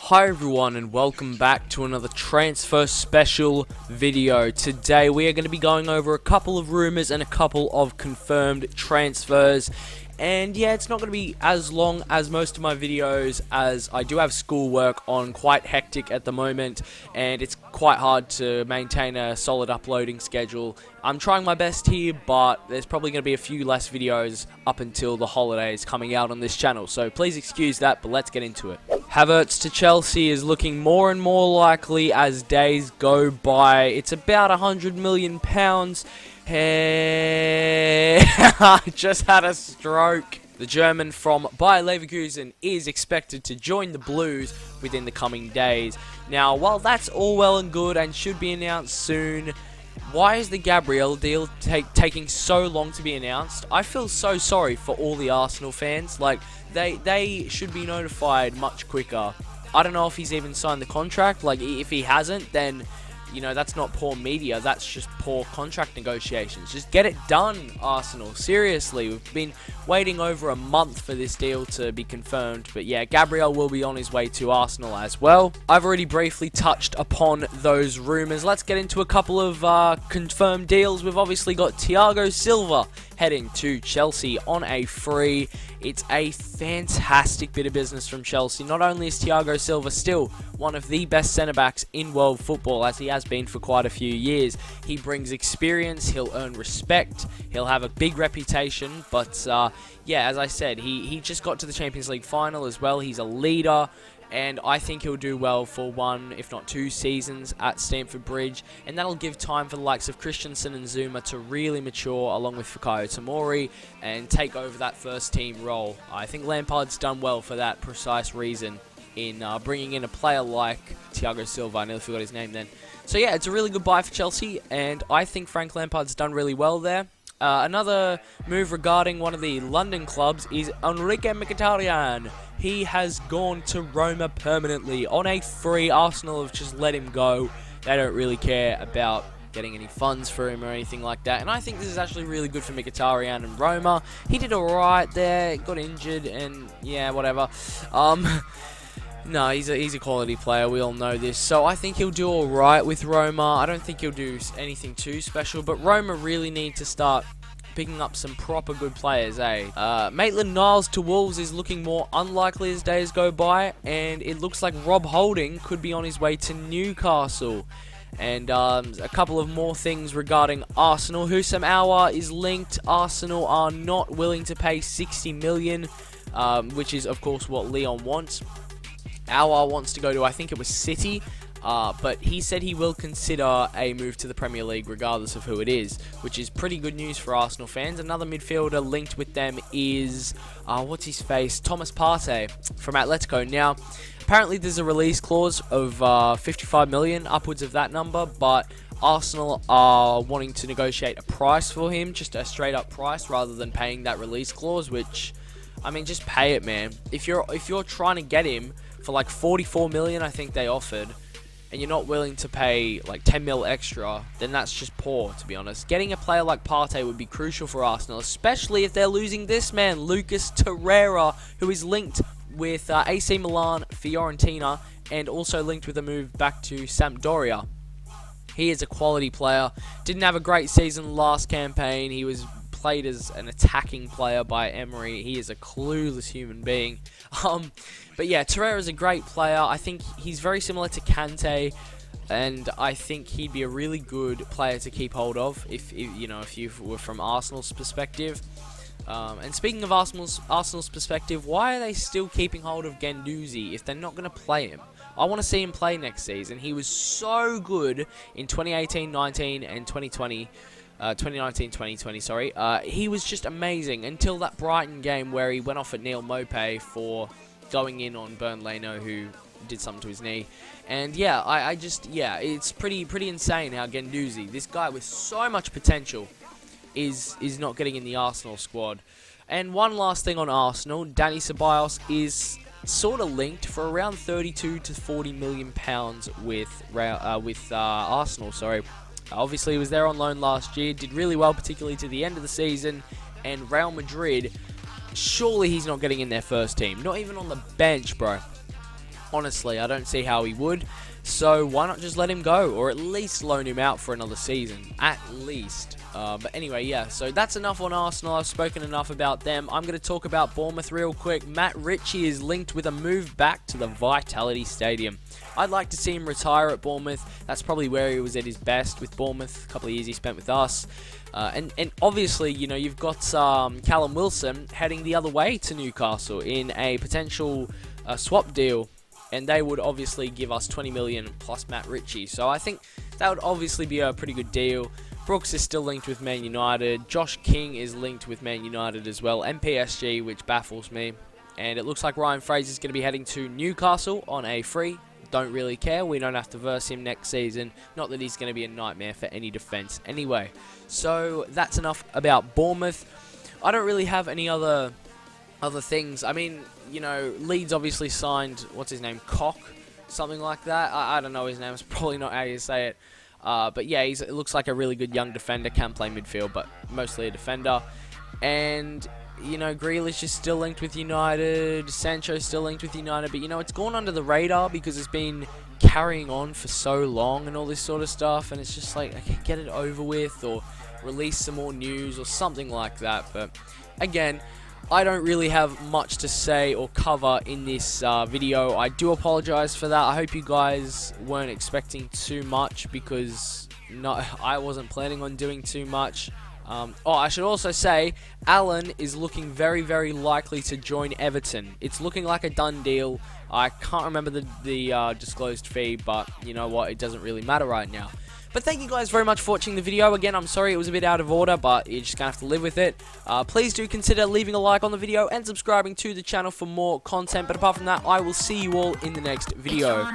Hi everyone and welcome back to another transfer special video. Today we are going to be going over a couple of rumors and a couple of confirmed transfers. And yeah, it's not going to be as long as most of my videos, as I do have schoolwork on, quite hectic at the moment, and it's quite hard to maintain a solid uploading schedule. I'm trying my best here, but there's probably going to be a few less videos up until the holidays coming out on this channel, so please excuse that, but let's get into it. Havertz to Chelsea is looking more and more likely as days go by. It's about £100 million. Hey, I just had a stroke. The German from Bayer Leverkusen is expected to join the Blues within the coming days. Now, while that's all well and good and should be announced soon, why is the Gabriel deal taking so long to be announced? I feel so sorry for all the Arsenal fans. Like, they should be notified much quicker. I don't know if he's even signed the contract. Like, if he hasn't, then, you know, that's not poor media. That's just poor contract negotiations. Just get it done, Arsenal. Seriously, we've been waiting over a month for this deal to be confirmed. But yeah, Gabriel will be on his way to Arsenal as well. I've already briefly touched upon those rumours. Let's get into a couple of confirmed deals. We've obviously got Thiago Silva heading to Chelsea on a free. It's a fantastic bit of business from Chelsea. Not only is Thiago Silva still one of the best centre-backs in world football, as he has been for quite a few years, he brings experience, he'll earn respect, he'll have a big reputation, but yeah, as I said, he just got to the Champions League final as well. He's a leader, and I think he'll do well for one, if not two seasons at Stamford Bridge, and that'll give time for the likes of Christensen and Zuma to really mature, along with Fikayo Tomori, and take over that first team role. I think Lampard's done well for that precise reason in bringing in a player like Thiago Silva. I nearly forgot his name then. So yeah, it's a really good buy for Chelsea, and I think Frank Lampard's done really well there. Another move regarding one of the London clubs is Enrique Mkhitaryan. He has gone to Roma permanently on a free. Arsenal have just let him go. They don't really care about getting any funds for him or anything like that. And I think this is actually really good for Mkhitaryan and Roma. He did alright there, got injured, and yeah, whatever. No, he's a quality player. We all know this. So I think he'll do alright with Roma. I don't think he'll do anything too special. But Roma really need to start picking up some proper good players, eh? Maitland-Niles to Wolves is looking more unlikely as days go by. And it looks like Rob Holding could be on his way to Newcastle. And a couple of more things regarding Arsenal. Houssam Aouar is linked. Arsenal are not willing to pay $60 million, which is, of course, what Lyon wants. Aouar wants to go to, I think it was City, but he said he will consider a move to the Premier League regardless of who it is, which is pretty good news for Arsenal fans. Another midfielder linked with them is, what's his face, Thomas Partey from Atletico. Now, apparently there's a release clause of 55 million, upwards of that number, but Arsenal are wanting to negotiate a price for him, just a straight up price rather than paying that release clause, which, I mean, just pay it, man. If you're trying to get him for like 44 million, I think they offered, and you're not willing to pay like 10 mil extra, then that's just poor, to be honest. Getting a player like Partey would be crucial for Arsenal, especially if they're losing this man, Lucas Torreira, who is linked with AC Milan, Fiorentina, and also linked with a move back to Sampdoria. He is a quality player. Didn't have a great season last campaign. He was played as an attacking player by Emery. He is a clueless human being. But yeah, Torreira is a great player. I think he's very similar to Kante, and I think he'd be a really good player to keep hold of if you were from Arsenal's perspective. And speaking of Arsenal's perspective, why are they still keeping hold of Guendouzi if they're not going to play him? I want to see him play next season. He was so good in 2018-19 and 2020. 2019-2020, sorry. He was just amazing until that Brighton game where he went off at Neil Maupay for going in on Bernd Leno, who did something to his knee. And yeah, it's pretty insane how Guendouzi, this guy with so much potential, is not getting in the Arsenal squad. And one last thing on Arsenal, Dani Ceballos is sort of linked for around 32 to 40 million pounds with Arsenal. Sorry. Obviously, he was there on loan last year, did really well, particularly to the end of the season, and Real Madrid, surely he's not getting in their first team. Not even on the bench, bro. Honestly, I don't see how he would. So why not just let him go, or at least loan him out for another season, at least. But anyway, yeah, so that's enough on Arsenal. I've spoken enough about them. I'm going to talk about Bournemouth real quick. Matt Ritchie is linked with a move back to the Vitality Stadium. I'd like to see him retire at Bournemouth. That's probably where he was at his best with Bournemouth. A couple of years he spent with us. And obviously, you know, you've got Callum Wilson heading the other way to Newcastle in a potential swap deal. And they would obviously give us 20 million plus Matt Ritchie. So I think that would obviously be a pretty good deal. Brooks is still linked with Man United. Josh King is linked with Man United as well. And PSG, which baffles me. And it looks like Ryan Fraser is going to be heading to Newcastle on a free. Don't really care. We don't have to verse him next season. Not that he's going to be a nightmare for any defense anyway. So that's enough about Bournemouth. I don't really have any other things. I mean, you know, Leeds obviously signed, what's his name, Koch, something like that. I don't know his name. It's probably not how you say it. But yeah, it looks like a really good young defender. Can play midfield, but mostly a defender. And, you know, Grealish is still linked with United. Sancho's still linked with United. But, you know, it's gone under the radar because it's been carrying on for so long and all this sort of stuff. And it's just like, okay, get it over with or release some more news or something like that. But, again, I don't really have much to say or cover in this video. I do apologize for that. I hope you guys weren't expecting too much because I wasn't planning on doing too much. I should also say, Allen is looking very, very likely to join Everton. It's looking like a done deal. I can't remember the disclosed fee, but you know what? It doesn't really matter right now. But thank you guys very much for watching the video. Again, I'm sorry it was a bit out of order, but you're just going to have to live with it. Please do consider leaving a like on the video and subscribing to the channel for more content. But apart from that, I will see you all in the next video.